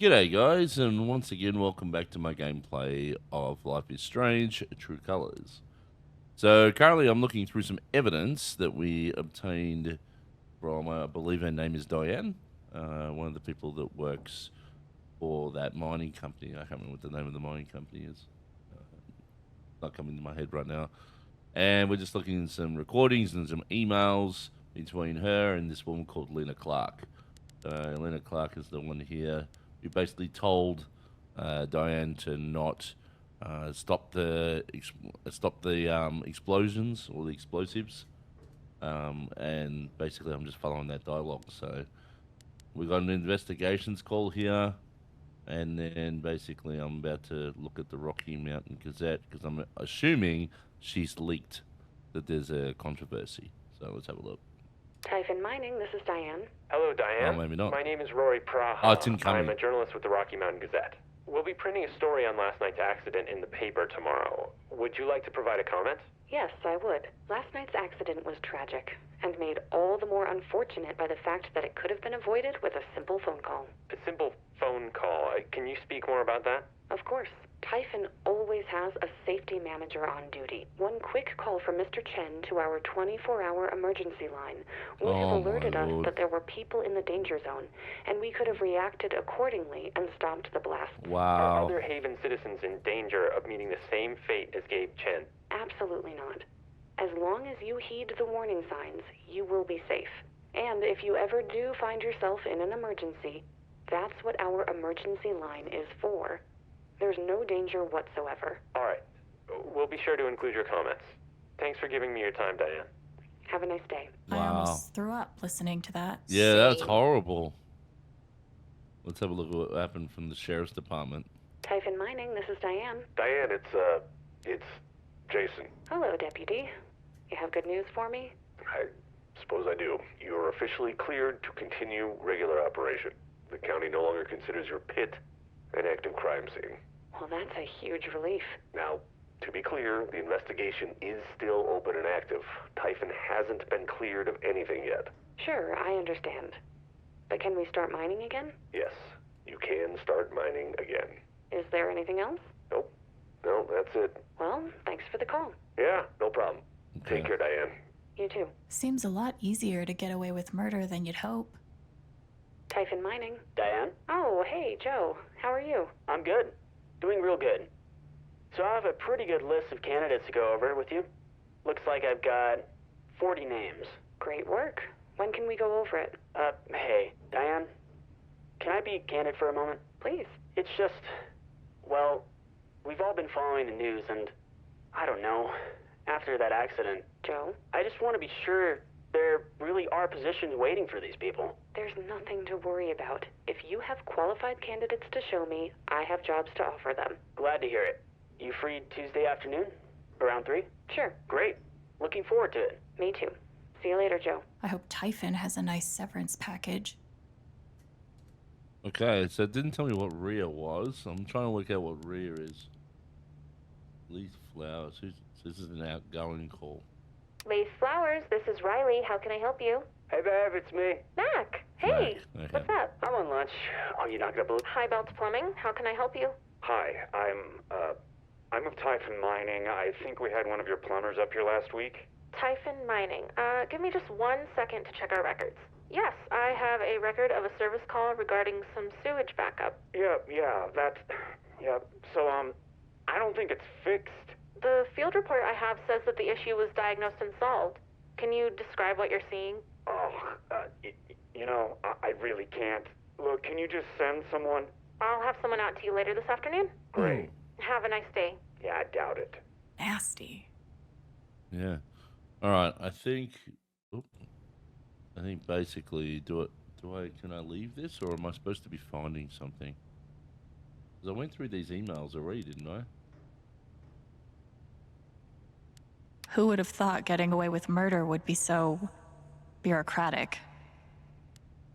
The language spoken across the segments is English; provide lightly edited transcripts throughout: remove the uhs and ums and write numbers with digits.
G'day guys, and once again welcome back to my gameplay of Life is Strange, True Colors. So currently I'm looking through some evidence that we obtained from, I believe her name is Diane, one of the people that works for that mining company. I can't remember what the name of the mining company is. Not coming to my head right now. And we're just looking at some recordings and some emails between her and this woman called Lena Clark. Lena Clark is the one here who basically told Diane to not stop the explosions or the explosives, and basically I'm just following that dialogue. So we got an investigations call here, and then basically I'm about to look at the Rocky Mountain Gazette because I'm assuming she's leaked that there's a controversy. So let's have a look. Typhon Mining, this is Diane. Hello, Diane. Oh, maybe not. My name is Rory Praha. Oh, it's incoming. I'm a journalist with the Rocky Mountain Gazette. We'll be printing a story on last night's accident in the paper tomorrow. Would you like to provide a comment? Yes, I would. Last night's accident was tragic, and made all the more unfortunate by the fact that it could have been avoided with a simple phone call. A simple phone call. Can you speak more about that? Of course. Typhon always has a safety manager on duty. One quick call from Mr. Chen to our 24-hour emergency line would have alerted us that there were people in the danger zone, and we could have reacted accordingly and stopped the blast. Wow. Are other Haven citizens in danger of meeting the same fate as Gabe Chen? Absolutely not. As long as you heed the warning signs, you will be safe. And if you ever do find yourself in an emergency, that's what our emergency line is for. There's no danger whatsoever. All right. We'll be sure to include your comments. Thanks for giving me your time, Diane. Have a nice day. I almost threw up listening to that. Yeah, that's horrible. Let's have a look at what happened from the sheriff's department. Typhon Mining, this is Diane. Diane, it's Jason. Hello, Deputy. You have good news for me? I suppose I do. You are officially cleared to continue regular operation. The county no longer considers your pit an active crime scene. Well, that's a huge relief. Now, to be clear, the investigation is still open and active. Typhon hasn't been cleared of anything yet. Sure, I understand. But can we start mining again? Yes, you can start mining again. Is there anything else? Nope. No, that's it. Well, thanks for the call. Yeah, no problem. Okay. Take care, Diane. You too. Seems a lot easier to get away with murder than you'd hope. Typhon Mining. Diane? Oh, hey, Joe. How are you? I'm good. Doing real good. So I have a pretty good list of candidates to go over with you. Looks like I've got 40 names. Great work. When can we go over it? Hey, Diane, can I be candid for a moment? Please. It's just, well, we've all been following the news and, I don't know, after that accident, Joe? I just want to be sure there really are positions waiting for these people. There's nothing to worry about. If you have qualified candidates to show me, I have jobs to offer them. Glad to hear it. You free Tuesday afternoon? Around 3? Sure. Great. Looking forward to it. Me too. See you later, Joe. I hope Typhon has a nice severance package. Okay, so it didn't tell me what Rhea was. I'm trying to work out what Rhea is. Leaf Flowers. This is an outgoing call. Lace Flowers, this is Riley. How can I help you? Hey, babe, it's me. Mac. Hey. Mac, okay. What's up? I'm on lunch. Oh, you're not gonna believe. High Belt Plumbing. How can I help you? Hi, I'm of Typhon Mining. I think we had one of your plumbers up here last week. Typhon Mining. Give me just 1 second to check our records. Yes, I have a record of a service call regarding some sewage backup. Yeah, so, I don't think it's fixed. The field report I have says that the issue was diagnosed and solved. Can you describe what you're seeing? I really can't. Look, can you just send someone? I'll have someone out to you later this afternoon. Great. Have a nice day. Yeah, I doubt it. Nasty. Yeah. All right. I think basically, can I leave this, or am I supposed to be finding something? Because I went through these emails already, didn't I? Who would have thought getting away with murder would be so bureaucratic?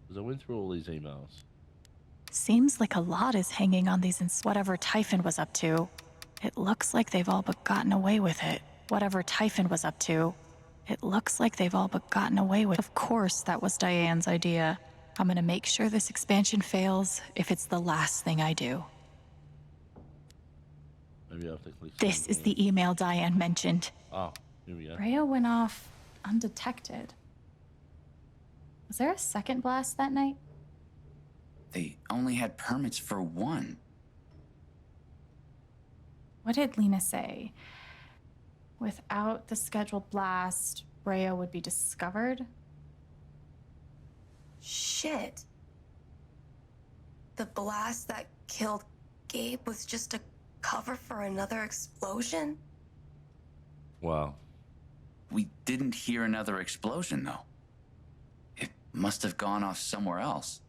Because I went through all these emails. Seems like a lot is hanging on these and whatever Typhon was up to. It looks like they've all but gotten away with it. Whatever Typhon was up to, it looks like they've all but gotten away with it. Of course, that was Diane's idea. I'm gonna make sure this expansion fails if it's the last thing I do. Maybe I have to click. This is the email Diane mentioned. Oh, here we go. Rhea went off undetected. Was there a second blast that night? They only had permits for one. What did Lena say? Without the scheduled blast, Rhea would be discovered? Shit. The blast that killed Gabe was just a cover for another explosion? Wow. We didn't hear another explosion, though. It must have gone off somewhere else.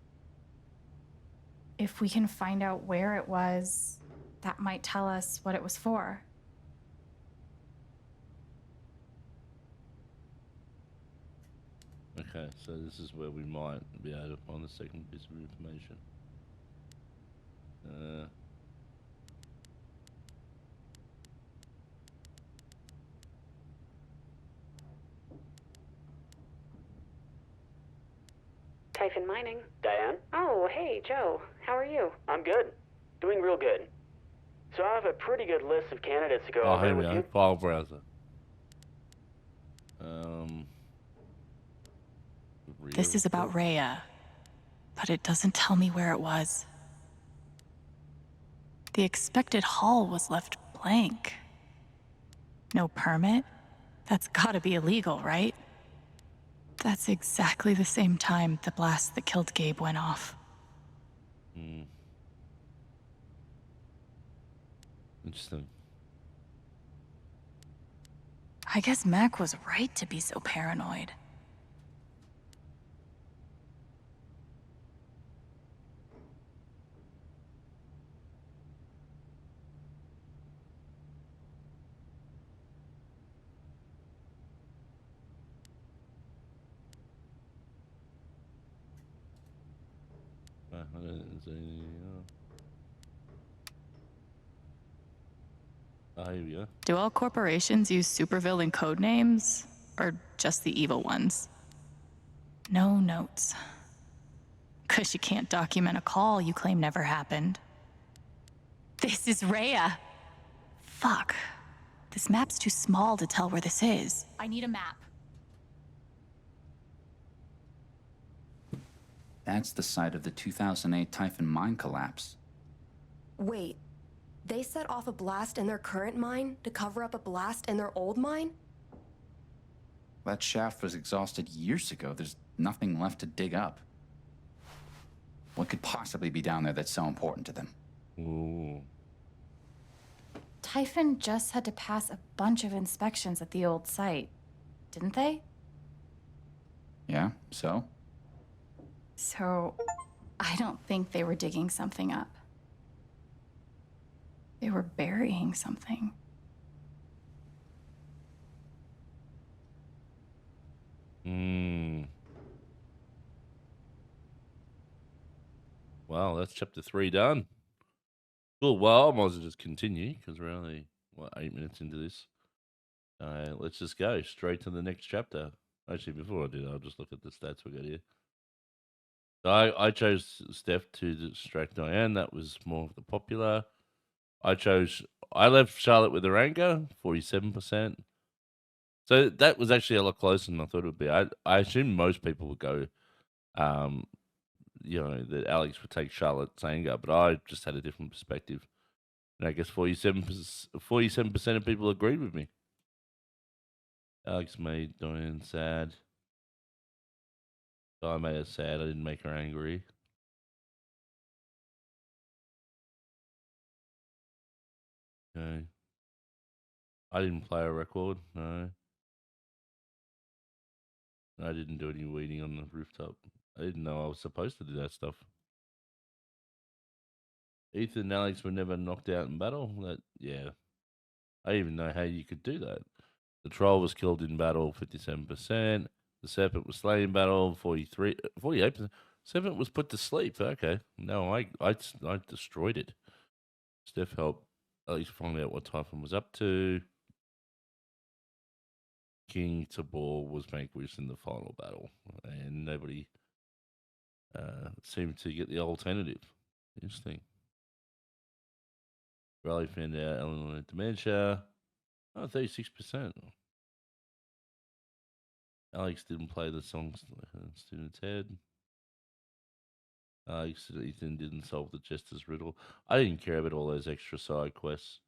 If we can find out where it was, that might tell us what it was for. Okay, so this is where we might be able to find the second piece of information. Typhon Mining. Diane? Oh, hey, Joe. How are you? I'm good. Doing real good. So I have a pretty good list of candidates to go Oh, over here we with go. you. File browser. This is about Rhea, but it doesn't tell me where it was. The expected hall was left blank. No permit? That's gotta be illegal, right? That's exactly the same time the blast that killed Gabe went off. Interesting. I guess Mac was right to be so paranoid. I don't see any, here we go. Do all corporations use supervillain code names, or just the evil ones? No notes. 'Cause you can't document a call you claim never happened. This is Rhea. Fuck. This map's too small to tell where this is. I need a map. That's the site of the 2008 Typhon mine collapse. Wait, they set off a blast in their current mine to cover up a blast in their old mine? That shaft was exhausted years ago. There's nothing left to dig up. What could possibly be down there that's so important to them? Ooh. Typhon just had to pass a bunch of inspections at the old site, didn't they? Yeah, so? So, I don't think they were digging something up. They were burying something. Well, that's chapter 3 done. Cool. Well, I might as well just continue because we're only, 8 minutes into this. Let's just go straight to the next chapter. Actually, before I do that, I'll just look at the stats we got here. So I chose Steph to distract Diane. That was more of the popular. I left Charlotte with her anger, 47%. So that was actually a lot closer than I thought it would be. I assumed most people would go, that Alex would take Charlotte's anger, but I just had a different perspective. And I guess 47% of people agreed with me. Alex made Diane sad. So I made her sad. I didn't make her angry. Okay. I didn't play a record. No. I didn't do any weeding on the rooftop. I didn't know I was supposed to do that stuff. Ethan and Alex were never knocked out in battle. Yeah. I didn't even know how you could do that. The troll was killed in battle, 57%. The serpent was slain in battle, 48%. Serpent was put to sleep. Okay. No, I destroyed it. Steph helped at least find out what Typhon was up to. King Tabor was vanquished in the final battle, and nobody seemed to get the alternative. Interesting. Riley found out Eleanor had dementia. Oh, 36%. Alex didn't play the songs student's head. Ethan didn't solve the Jester's riddle. I didn't care about all those extra side quests.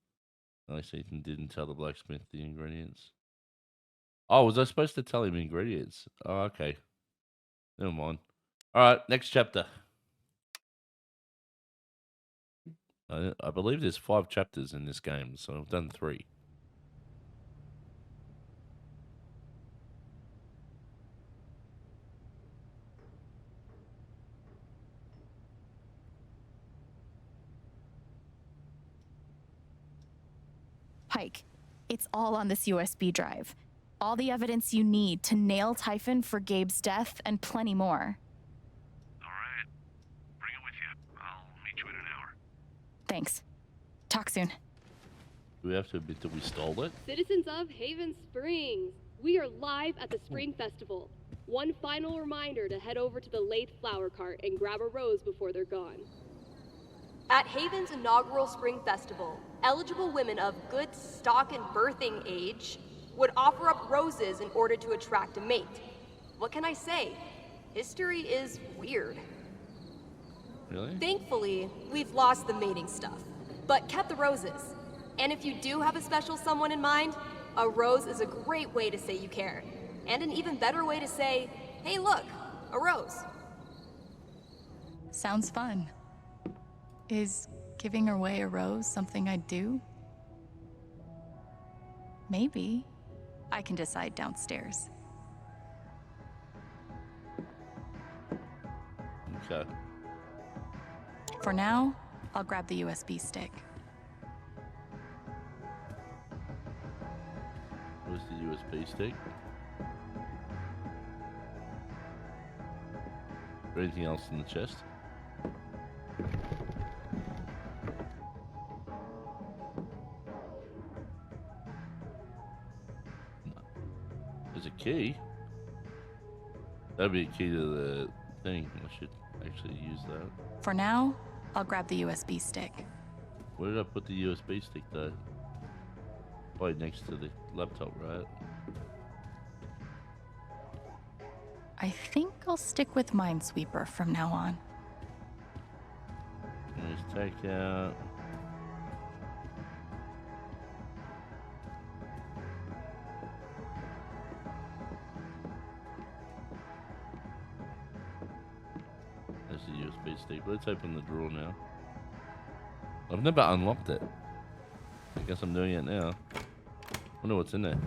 Alex Ethan didn't tell the blacksmith the ingredients. Oh, was I supposed to tell him ingredients? Oh, okay. Never mind. All right, next chapter. I believe there's 5 chapters in this game, so I've done 3. Pike, it's all on this USB drive. All the evidence you need to nail Typhon for Gabe's death and plenty more. All right. Bring it with you. I'll meet you in an hour. Thanks. Talk soon. Do we have to admit that we stole it? Citizens of Haven Springs, we are live at the Spring Festival. One final reminder to head over to the late flower cart and grab a rose before they're gone. At Haven's inaugural Spring Festival, eligible women of good stock and birthing age would offer up roses in order to attract a mate. What can I say? History is weird. Really? Thankfully, we've lost the mating stuff, but kept the roses. And if you do have a special someone in mind, a rose is a great way to say you care. And an even better way to say, hey look, a rose. Sounds fun. Is giving away a rose something I'd do? Maybe. I can decide downstairs. Okay. For now, I'll grab the USB stick. Where's the USB stick? Is there anything else in the chest? There's a key. That'd be a key to the thing. I should actually use that. For now, I'll grab the USB stick. Where did I put the USB stick though? Right next to the laptop, right? I think I'll stick with Minesweeper from now on. Let's take out. There's the USB stick. Let's open the drawer now. I've never unlocked it. I guess I'm doing it now. Wonder what's in there.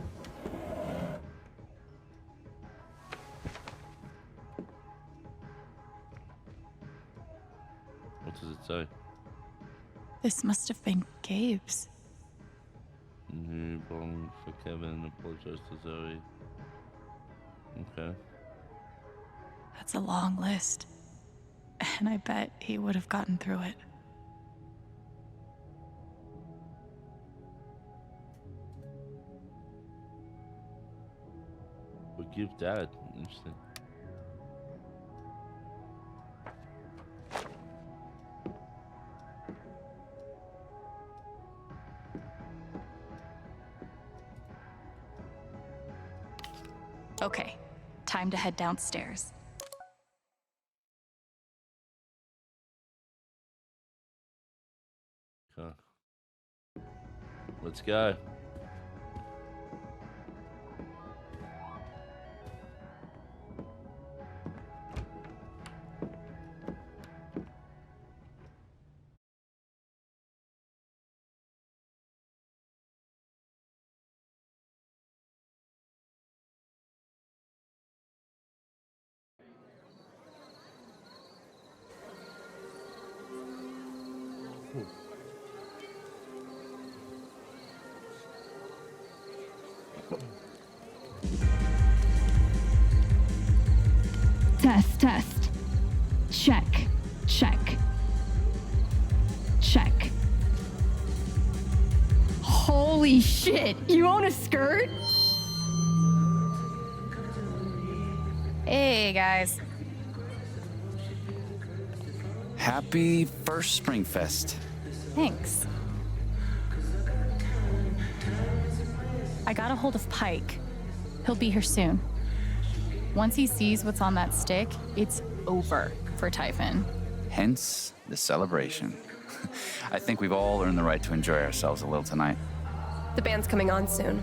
What does it say? This must have been Gabe's. New bong for Kevin. Apologize to Zoe. Okay. That's a long list. And I bet he would have gotten through it. Forgive Dad. Interesting. Okay, time to head downstairs. Okay. Let's go. Test. Check. Holy shit, you own a skirt? Hey, guys. Happy first Springfest. Thanks. I got a hold of Pike. He'll be here soon. Once he sees what's on that stick, it's over for Typhon. Hence the celebration. I think we've all earned the right to enjoy ourselves a little tonight. The band's coming on soon.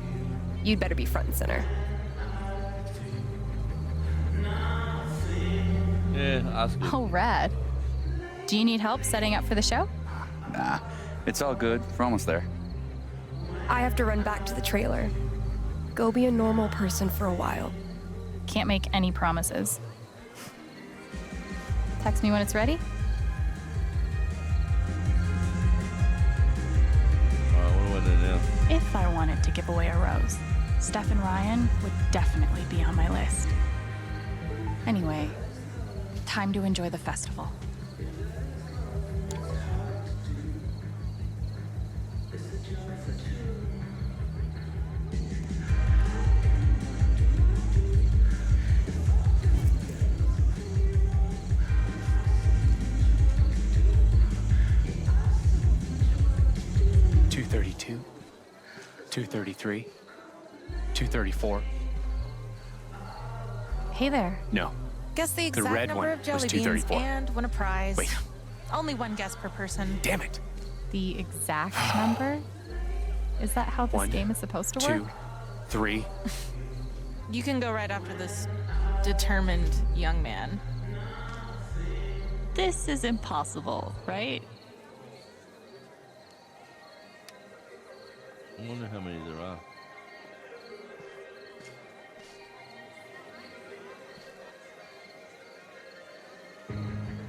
You'd better be front and center. Yeah, ask him. Oh, rad. Do you need help setting up for the show? Nah, it's all good. We're almost there. I have to run back to the trailer. Go be a normal person for a while. Can't make any promises. Text me when it's ready. What do I do now? If I wanted to give away a rose, Steph and Ryan would definitely be on my list. Anyway, time to enjoy the festival. $232, $233, $234. Hey there. No. Guess the exact red number one of jelly was beans 234. and win a prize. Wait. Only one guess per person. Damn it. The exact number? Is that how this 1, game is supposed to work? 2, 3. You can go right after this determined young man. This is impossible, right? I wonder how many there are.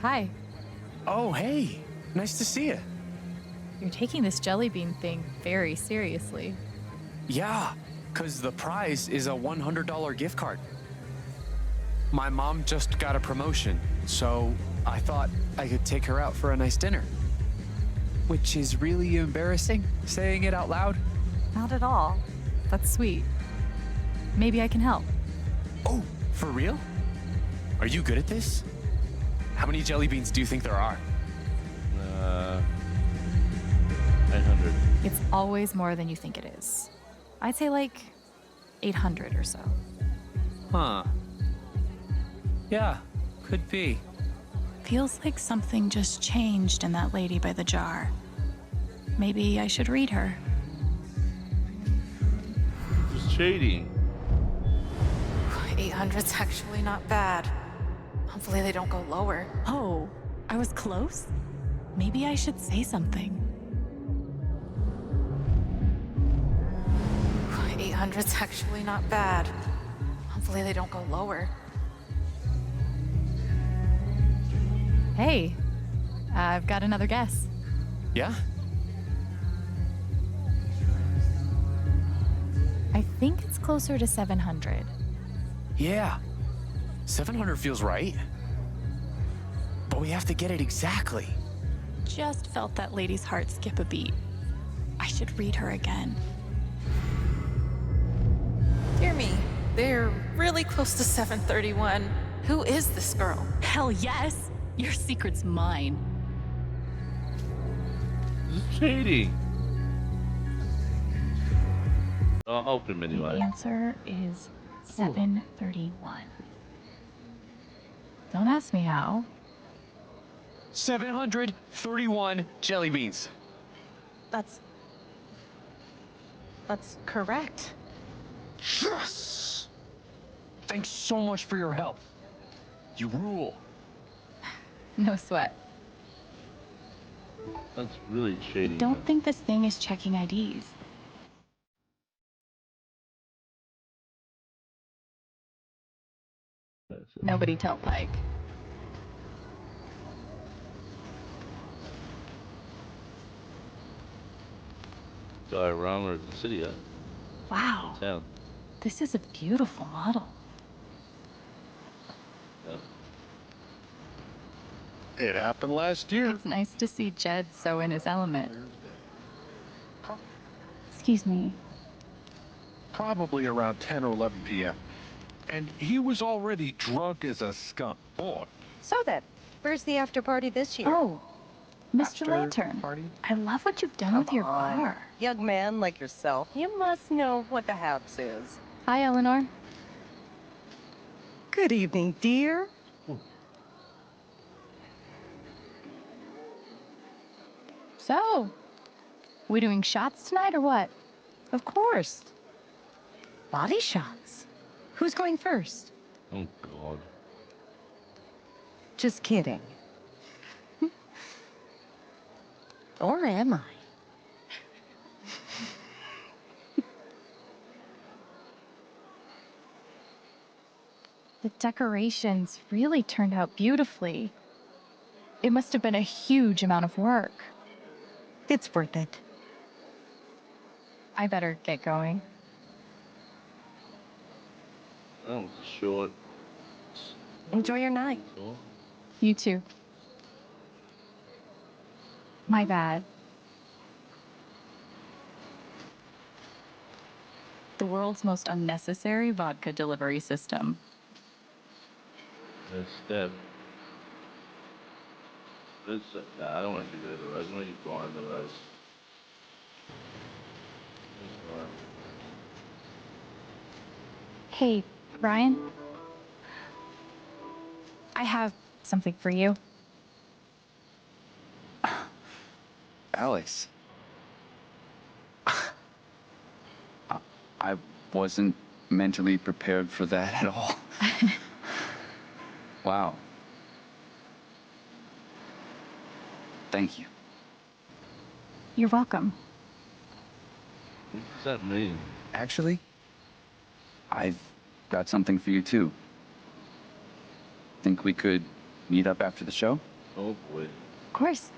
Hi. Oh, hey. Nice to see you. You're taking this jelly bean thing very seriously. Yeah, because the prize is a $100 gift card. My mom just got a promotion, so I thought I could take her out for a nice dinner. Which is really embarrassing, saying it out loud. Not at all. That's sweet. Maybe I can help. Oh, for real? Are you good at this? How many jelly beans do you think there are? 800. It's always more than you think it is. I'd say like 800 or so. Huh. Yeah, could be. Feels like something just changed in that lady by the jar. Maybe I should read her. Just cheating. 800's actually not bad. Hopefully they don't go lower. Oh, I was close? Maybe I should say something. 800's actually not bad. Hopefully they don't go lower. Hey, I've got another guess. Yeah? I think it's closer to 700. Yeah. 700 feels right. But we have to get it exactly. Just felt that lady's heart skip a beat. I should read her again. Dear me, they're really close to 731. Who is this girl? Hell yes! Your secret's mine. This is cheating. I'll help him The anyway. answer is 731. Don't ask me how. 731 jelly beans. That's correct. Yes! Thanks so much for your help. You rule. No sweat. That's really cheating. Don't think this thing is checking IDs. Nobody tell Pike. Diorama of the city, Wow, town. this is a beautiful model. Yeah. It happened last year. It's nice to see Jed so in his element. Excuse me. Probably around 10 or 11 p.m. And he was already drunk as a skunk. Boy, So then, Where's the after party this year? Oh, Mr. After Lantern. party? I love what you've done with your car. Young man like yourself, you must know what the house is. Hi, Eleanor. Good evening, dear. So, we doing shots tonight or what? Of course. Body shots. Who's going first? Oh, God. Just kidding. Or am I? The decorations really turned out beautifully. It must have been a huge amount of work. It's worth it. I better get going. Oh, short. Enjoy your night. Sure. You too. My bad. The world's most unnecessary vodka delivery system. Steph. Nah, I don't want to do that. I don't want you flying the rose. Hey, Ryan. I have something for you. Alex. I wasn't mentally prepared for that at all. Wow. Thank you. You're welcome. What does that mean? Actually, I've got something for you too. Think we could meet up after the show? Oh, boy. Of course.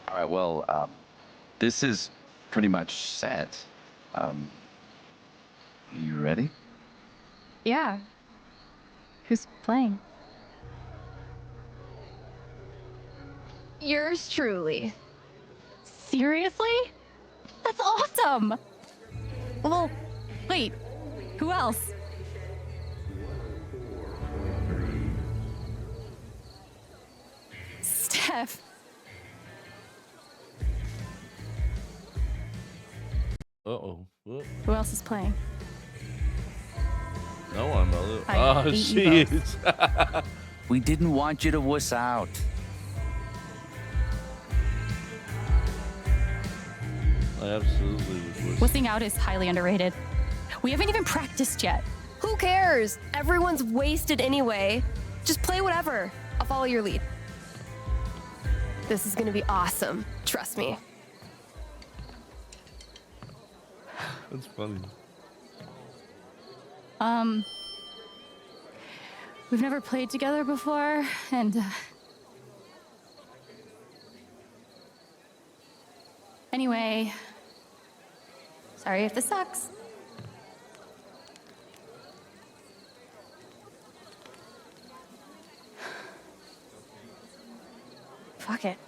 All right, well, this is pretty much set. You ready? Yeah. Who's playing? Yours truly. Seriously? That's awesome! Well, wait, who else? Steph. Uh-oh. Whoop. Who else is playing? No one, mother. I Oh, hate she you is. We didn't want you to wuss out. I absolutely was. Wussing out is highly underrated. We haven't even practiced yet. Who cares? Everyone's wasted anyway. Just play whatever. I'll follow your lead. This is gonna be awesome. Trust me. That's funny. We've never played together before, and anyway, sorry if this sucks. Fuck it.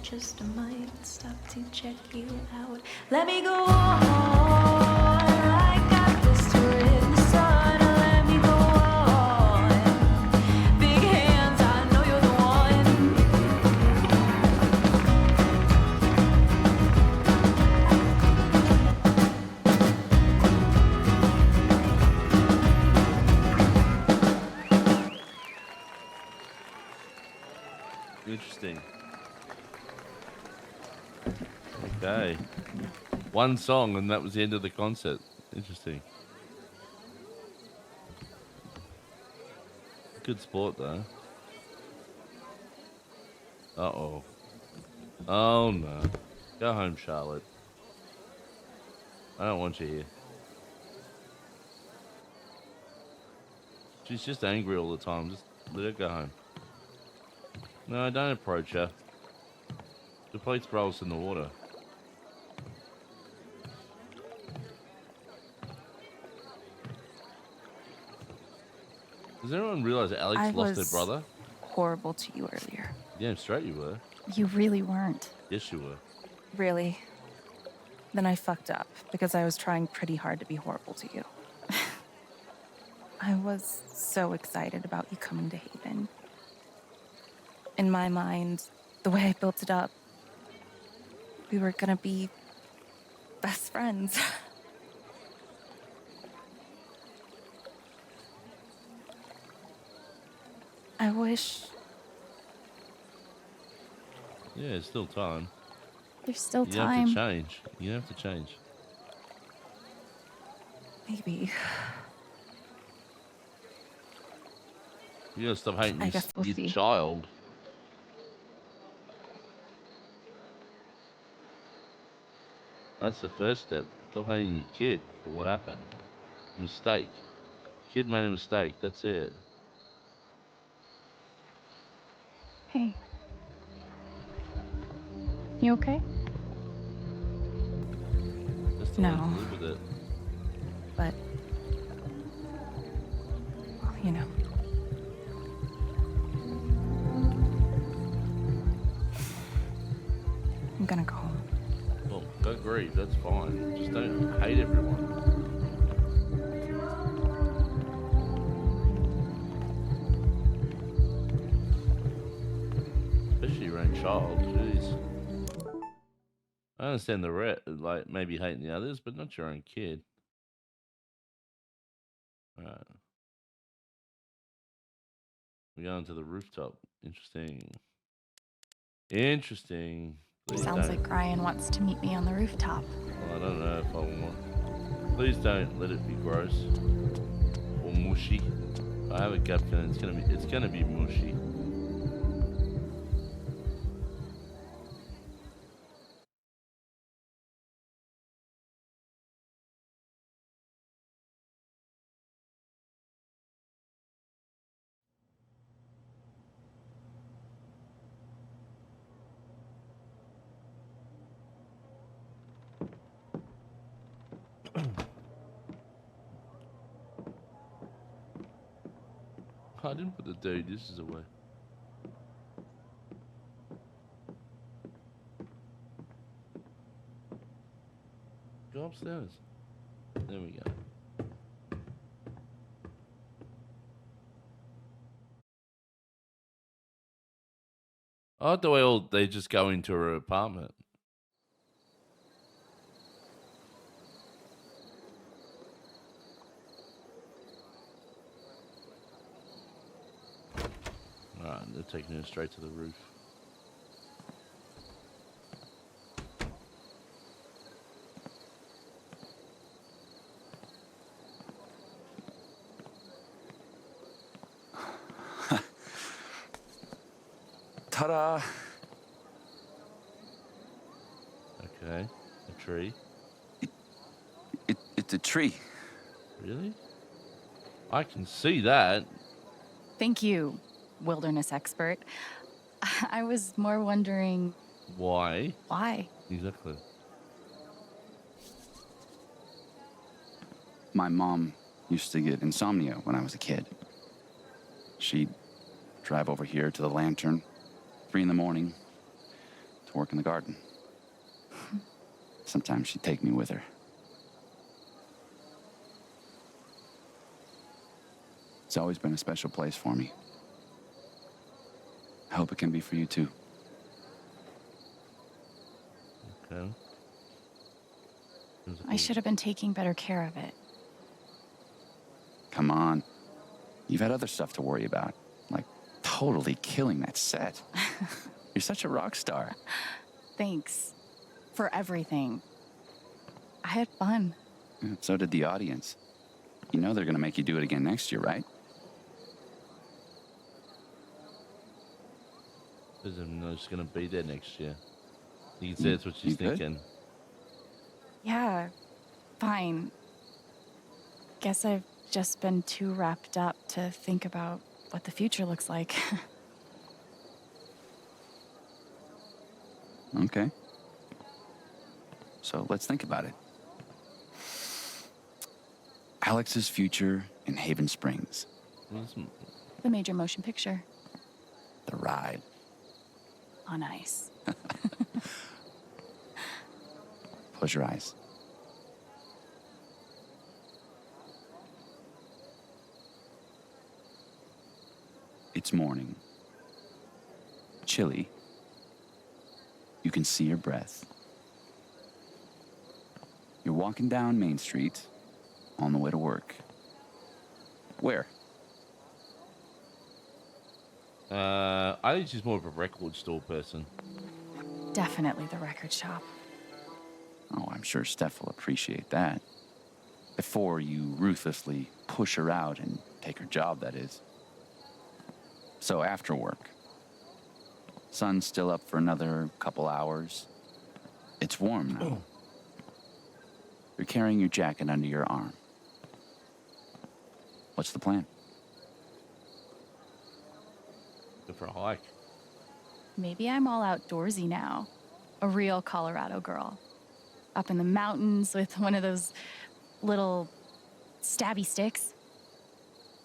Just might stop to check you out. Let me go on. I got this in the sun. Let me go on. Big hands, I know you're the one. Interesting. Okay. One song and that was the end of the concert. Interesting. Good sport though. Uh-oh. Oh no. Go home, Charlotte. I don't want you here. She's just angry all the time. Just let her go home. No, don't approach her. The police throw us in the water. Does everyone realize that Alex I lost her was brother? horrible to you earlier. Damn straight you were. You really weren't. Yes, you were. Really? Then I fucked up because I was trying pretty hard to be horrible to you. I was so excited about you coming to Haven. In my mind, the way I built it up, we were gonna be best friends. I wish Yeah, it's still time. there's still You time. have to change. You have to change. Maybe. You gotta stop hating I your, guess we'll your see. child. That's the first step. Stop hating your kid for what happened. Mistake. Kid made a mistake. That's it. Hey. You okay? Just No. learn to live with it. But, well, you know. I'm gonna go home. Well, go grieve. That's fine. Just don't hate everyone. Especially your own child. Jeez. I understand the like maybe hating the others, but not your own kid. Alright. We're going to the rooftop. Interesting. Interesting. Please Sounds don't. like Ryan wants to meet me on the rooftop. Well, I don't know if I want. Please don't let it be gross or mushy. I have a gut feeling it's gonna be mushy. I didn't put the dirty dishes away. Go upstairs. There we go. I like the way they just go into her apartment. Alright, they're taking her straight to the roof. Ta-da! Okay, a tree. It's a tree. Really? I can see that. Thank you, wilderness expert. I was more wondering Why? why. Exactly. My mom used to get insomnia when I was a kid. She'd drive over here to the Lantern, 3 a.m, to work in the garden. Sometimes she'd take me with her. It's always been a special place for me. I hope it can be for you too. Okay. I should have been taking better care of it. Come on. You've had other stuff to worry about, like totally killing that set. You're such a rock star. Thanks for everything. I had fun. So did the audience. You know they're going to make you do it again next year, right? Because I'm not just going to be there next year. You can say that's what she's You good? thinking. Yeah, fine. Guess I've just been too wrapped up to think about what the future looks like. Okay. So let's think about it. Alex's future in Haven Springs. The major motion picture. The ride. On ice. Close your eyes. It's morning. Chilly. You can see your breath. You're walking down Main Street on the way to work. Where? I think she's more of a record store person. Definitely the record shop. Oh, I'm sure Steph will appreciate that. Before you ruthlessly push her out and take her job, that is. So after work. Sun's still up for another couple hours. It's warm now. You're carrying your jacket under your arm. What's the plan? Go for a hike. Maybe I'm all outdoorsy now. A real Colorado girl. Up in the mountains with one of those little stabby sticks.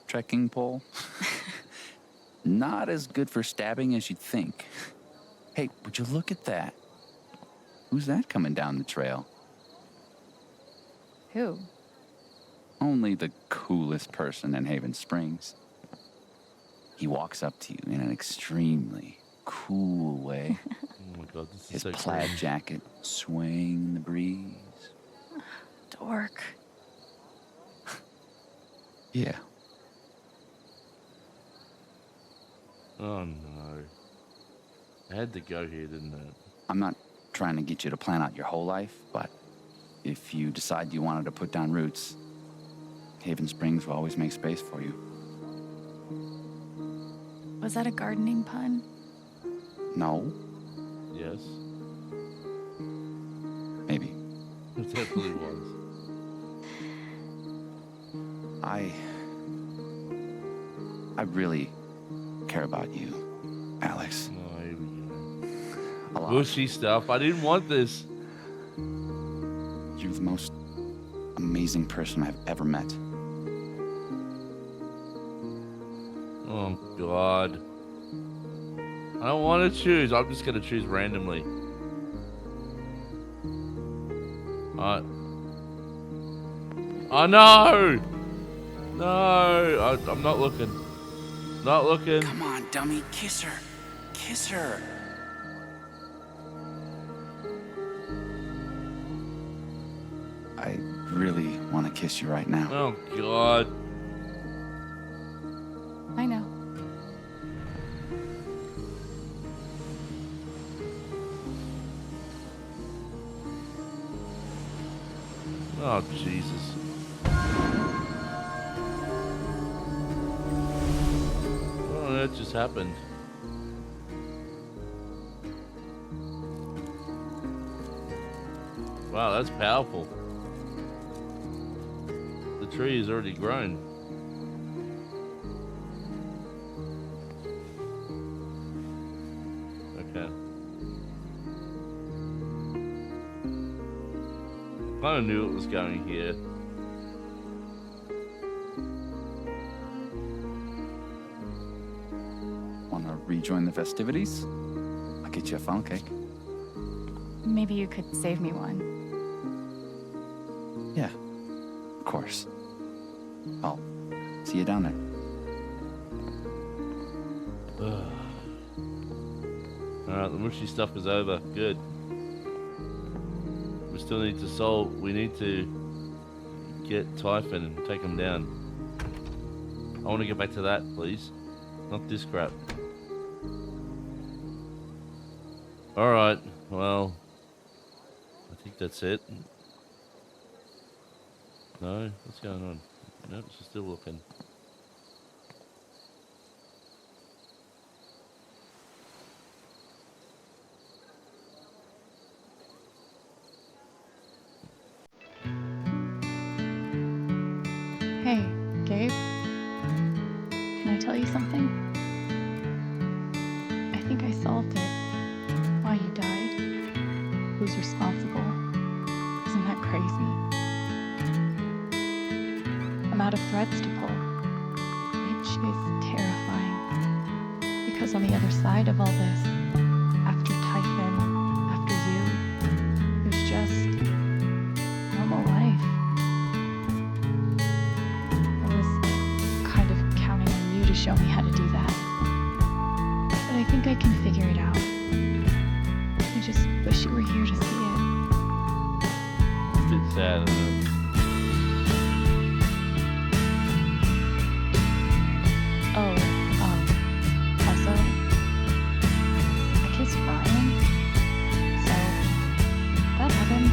Trekking pole? Not as good for stabbing as you'd think. Hey, would you look at that? Who's that coming down the trail? Who? Only the coolest person in Haven Springs. He walks up to you in an extremely cool way. Oh my god, this is His so plaid cool. jacket swaying in the breeze. Dork. Yeah. Oh no. I had to go here, didn't it? I'm not trying to get you to plan out your whole life, but if you decide you wanted to put down roots, Haven Springs will always make space for you. Was that a gardening pun? No? Yes. Maybe. It definitely was. I really care about you, Alex. Oh, here we A go. lot. Bushy stuff. I didn't want this. You're the most amazing person I've ever met. Oh god. I don't want to choose. I'm just going to choose randomly. Oh no! No! I'm not looking. Not looking. Come on, dummy. Kiss her. Kiss her. I really want to kiss you right now. Oh god. I know. Oh Jesus. Oh, that just happened. Wow, that's powerful. The tree is already grown. Okay. I knew it was going here. Want to rejoin the festivities? I'll get you a funnel cake. Maybe you could save me one. Yeah, of course. I'll see you down there. Alright, the mushy stuff is over. Good. We still need to solve. We need to get Typhon and take him down. I want to get back to that, please. Not this crap. All right. Well, I think that's it. No, what's going on? Nope, she's still looking. Hey, Gabe. Can I tell you something? I think I solved it. Why you died. Who's responsible? Isn't that crazy? I'm out of threads to pull, which is terrifying. Because on the other side of all this, after Typhon, after you, there's just normal life. I was kind of counting on you to show me how to do that. But I think I can figure it out. I just wish you were here to see it. It's a bit sad, isn't it? Oh, also, I kissed Ryan, so that happened.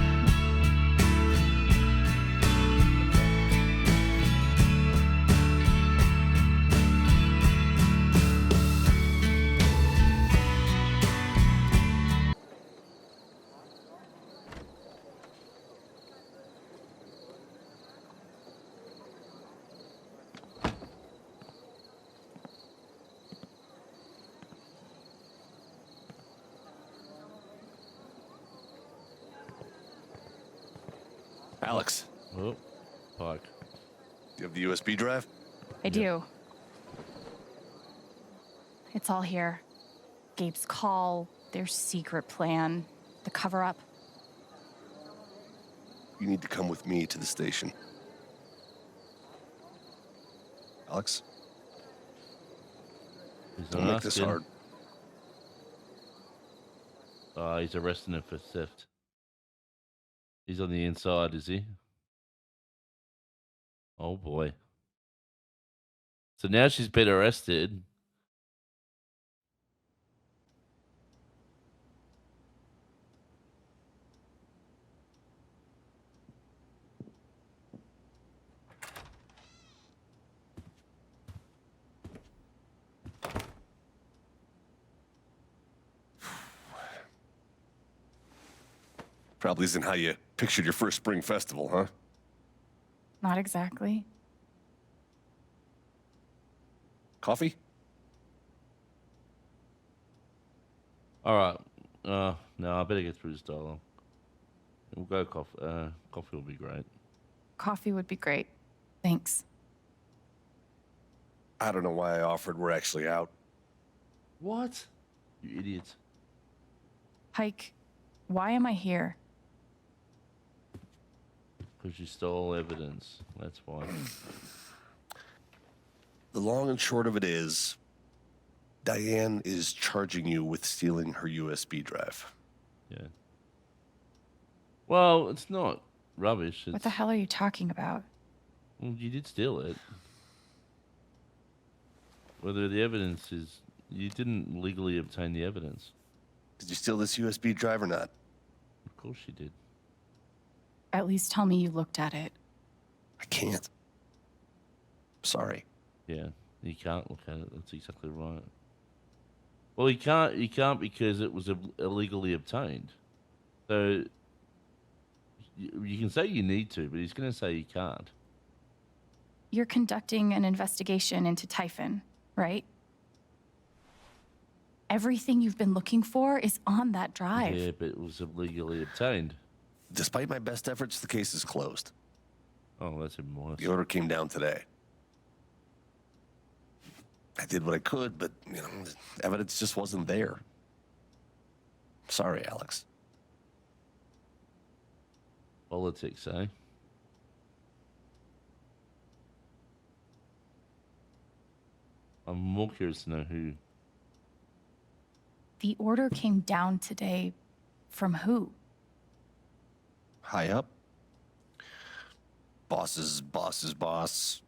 Alex, Oh, fuck. do you have the USB drive? I do. It's all here. Gabe's call, their secret plan, the cover-up. You need to come with me to the station. Alex? He's Don't make this hard. He's arresting him for theft. He's on the inside, is he? Oh boy. So now she's been arrested. Probably isn't how you pictured your first spring festival, huh? Not exactly. Coffee? All right. No, I better get through this dialogue. We'll go coffee. Coffee will be great. Coffee would be great. Thanks. I don't know why I offered. We're actually out. What? You idiots. Pike, why am I here? Because you stole evidence. That's why. The long and short of it is, Diane is charging you with stealing her USB drive. Yeah. Well, it's not rubbish. What the hell are you talking about? Well, you did steal it. Whether the evidence is... You didn't legally obtain the evidence. Did you steal this USB drive or not? Of course you did. At least tell me you looked at it. I can't. Sorry. Yeah, you can't look at it. That's exactly right. Well, you can't because it was illegally obtained. So you can say you need to, but he's going to say you can't. You're conducting an investigation into Typhon, right? Everything you've been looking for is on that drive. Yeah, but it was illegally obtained. Despite my best efforts, the case is closed. Oh, that's even worse. The order came down today. I did what I could, but, the evidence just wasn't there. Sorry, Alex. Politics, eh? I'm more curious to know who. The order came down today from who? High up. Boss's boss's boss.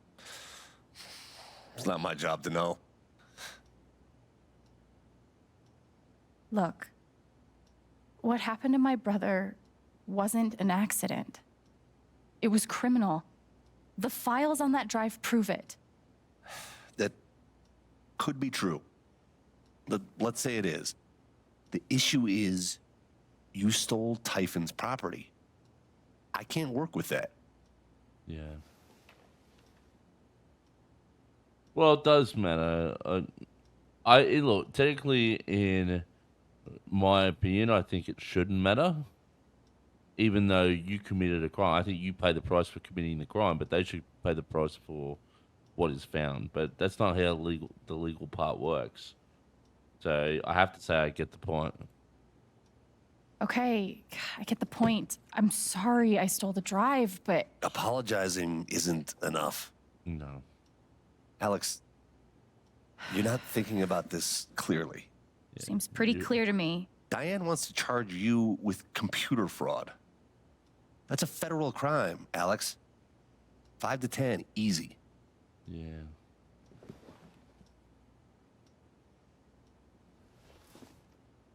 It's not my job to know. Look, What happened to my brother wasn't an accident. It was criminal. The files on that drive prove it. That could be true. Let's say it is. The issue is you stole Typhon's property. I can't work with that. Yeah. Well, it does matter. Look, technically, in my opinion, I think it shouldn't matter. Even though you committed a crime, I think you pay the price for committing the crime, but they should pay the price for what is found. But that's not how the legal part works. So I have to say I get the point. Okay, I get the point. I'm sorry I stole the drive, but... Apologizing isn't enough. No. Alex, you're not thinking about this clearly. Yeah. Seems pretty clear to me. Diane wants to charge you with computer fraud. That's a federal crime, Alex. 5 to 10, easy. Yeah.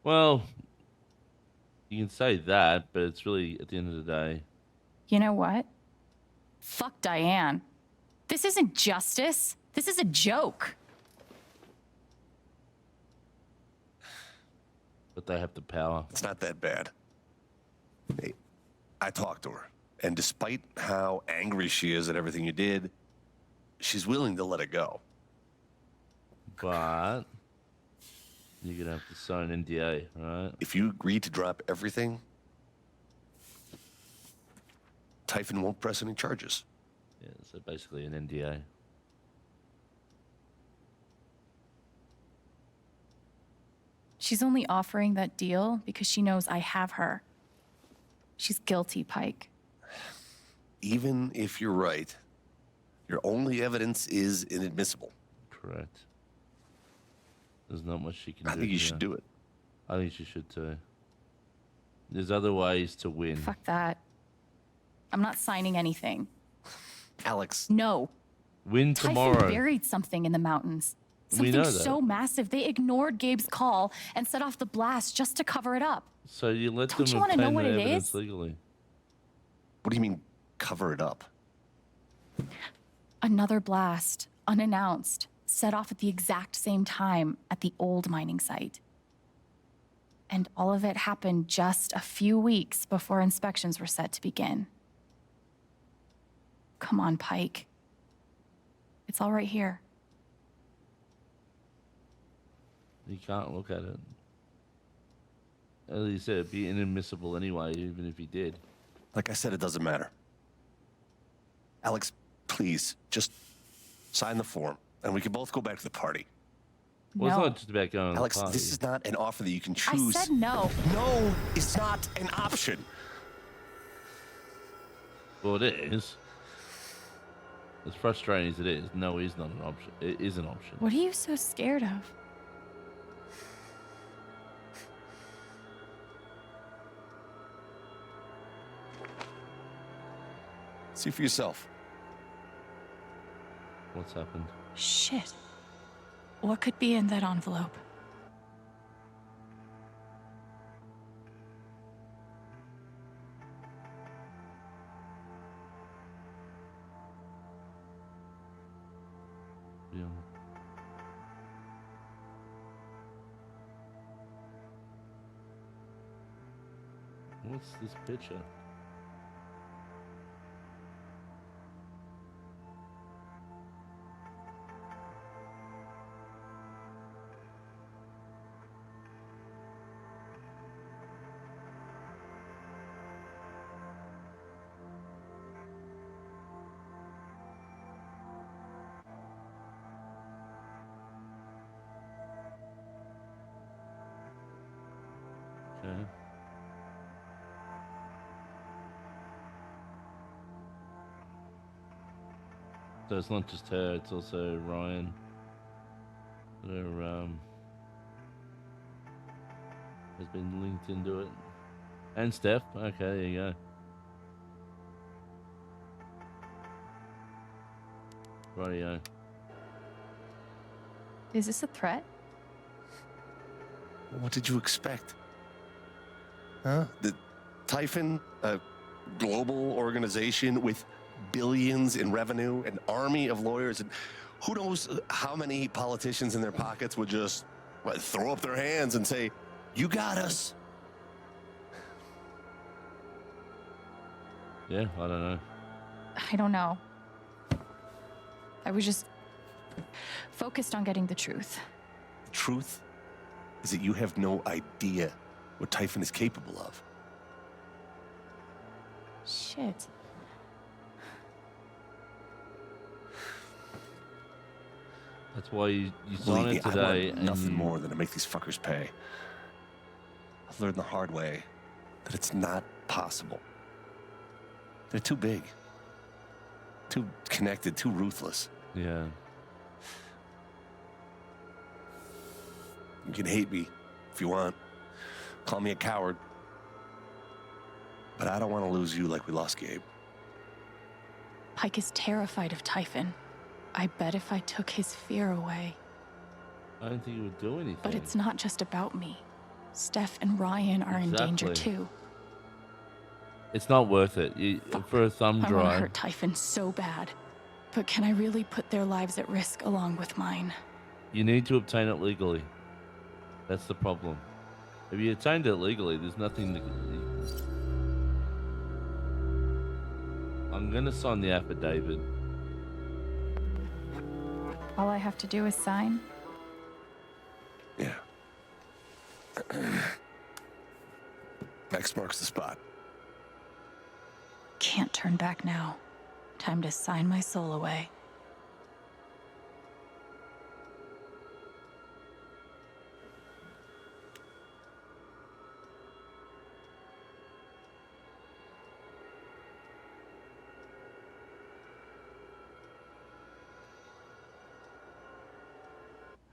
Well, you can say that, but it's really, at the end of the day... You know what? Fuck Diane. This isn't justice. This is a joke. But they have the power. It's not that bad. Hey, I talked to her, and despite how angry she is at everything you did, she's willing to let it go. But you're going to have to sign an NDA, right? If you agree to drop everything, Typhon won't press any charges. Yeah, so basically an NDA. She's only offering that deal because she knows I have her. She's guilty, Pike. Even if you're right, your only evidence is inadmissible. Correct. There's not much she can do. I think you should do it. I think she should too. There's other ways to win. Fuck that. I'm not signing anything. Alex. No. Win tomorrow. Typhon buried something in the mountains. Something so massive they ignored Gabe's call and set off the blast just to cover it up. So you let Don't them you wanna know obtain what the it evidence is? legally. What do you mean, cover it up? Another blast, unannounced, set off at the exact same time at the old mining site. And all of it happened just a few weeks before inspections were set to begin. Come on, Pike. It's all right here. You can't look at it. As you said, it'd be inadmissible anyway, even if he did. Like I said, it doesn't matter. Alex, please, just sign the form, and we can both go back to the party. Well, it's not just about going Alex, to the party. this is not an offer that you can I choose. said no. No is not an option. Well, it is. As frustrating as it is, no is not an option. It is an option. What are you so scared of? See for yourself. What's happened? Shit. What could be in that envelope? Yeah. What's this picture? Okay. So it's not just her, it's also Ryan. They're, has been linked into it. And Steph. Okay, there you go. Rightio. Is this a threat? What did you expect? Huh? The Typhon, a global organization with billions in revenue, an army of lawyers, and who knows how many politicians in their pockets would just throw up their hands and say, "You got us." Yeah, I don't know. I don't know. I was just focused on getting the truth. The truth is that you have no idea what Typhon is capable of. Shit. That's why you Believe signed me, it today. I want nothing more than to make these fuckers pay. I've learned the hard way that it's not possible. They're too big, too connected, too ruthless. Yeah. You can hate me if you want. Call me a coward. But I don't want to lose you like we lost Gabe. Pike is terrified of Typhon. I bet if I took his fear away. I don't think it would do anything. But it's not just about me. Steph and Ryan are in danger Exactly. too. It's not worth it. For a thumb I want to drive. hurt Typhon so bad. But can I really put their lives at risk along with mine? You need to obtain it legally. That's the problem. If you obtained it legally, there's nothing to... I'm going to sign the affidavit. All I have to do is sign? Yeah. X marks the spot. Can't turn back now. Time to sign my soul away.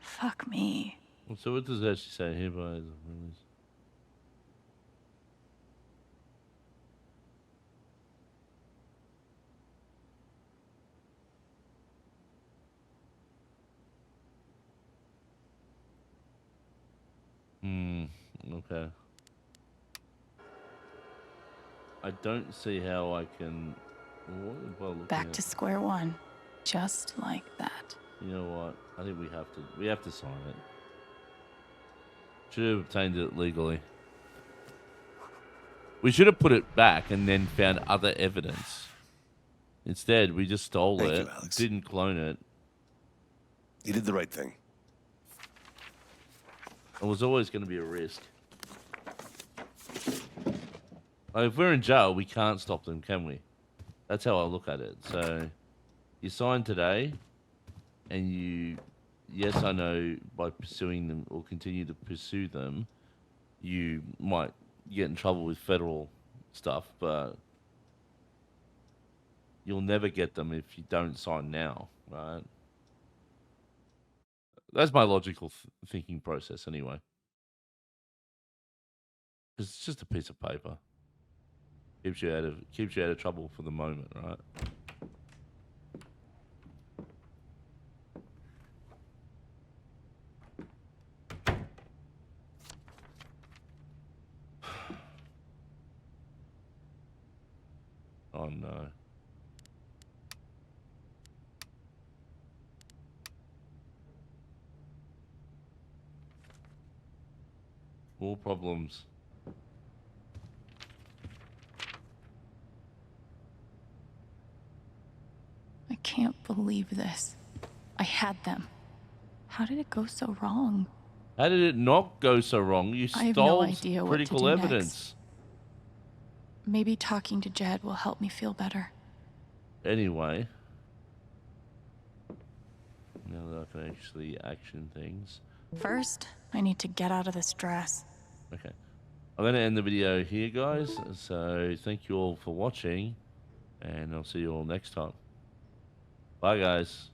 Fuck me. So what does it actually say? Hereby is released. Okay. I don't see how I can... What am I looking Back at? to square one. Just like that. You know what? I think we have to sign it. Should have obtained it legally. We should have put it back and then found other evidence. Instead, we just stole Thank it, you, Alex. didn't clone it. You did the right thing. It was always going to be a risk. Like, if we're in jail, we can't stop them, can we? That's how I look at it. So, you signed today, and you... Yes, I know by pursuing them or continue to pursue them, you might get in trouble with federal stuff, but you'll never get them if you don't sign now, right? That's my logical thinking process anyway. 'Cause it's just a piece of paper. Keeps you out of trouble for the moment, right? Oh no. More problems. I can't believe this. I had them. How did it go so wrong? How did it not go so wrong? You I have no stole idea what to critical do evidence. Maybe talking to Jed will help me feel better. Anyway. Now that I can actually action things. First, I need to get out of this dress. Okay. I'm going to end the video here, guys. So thank you all for watching. And I'll see you all next time. Bye, guys.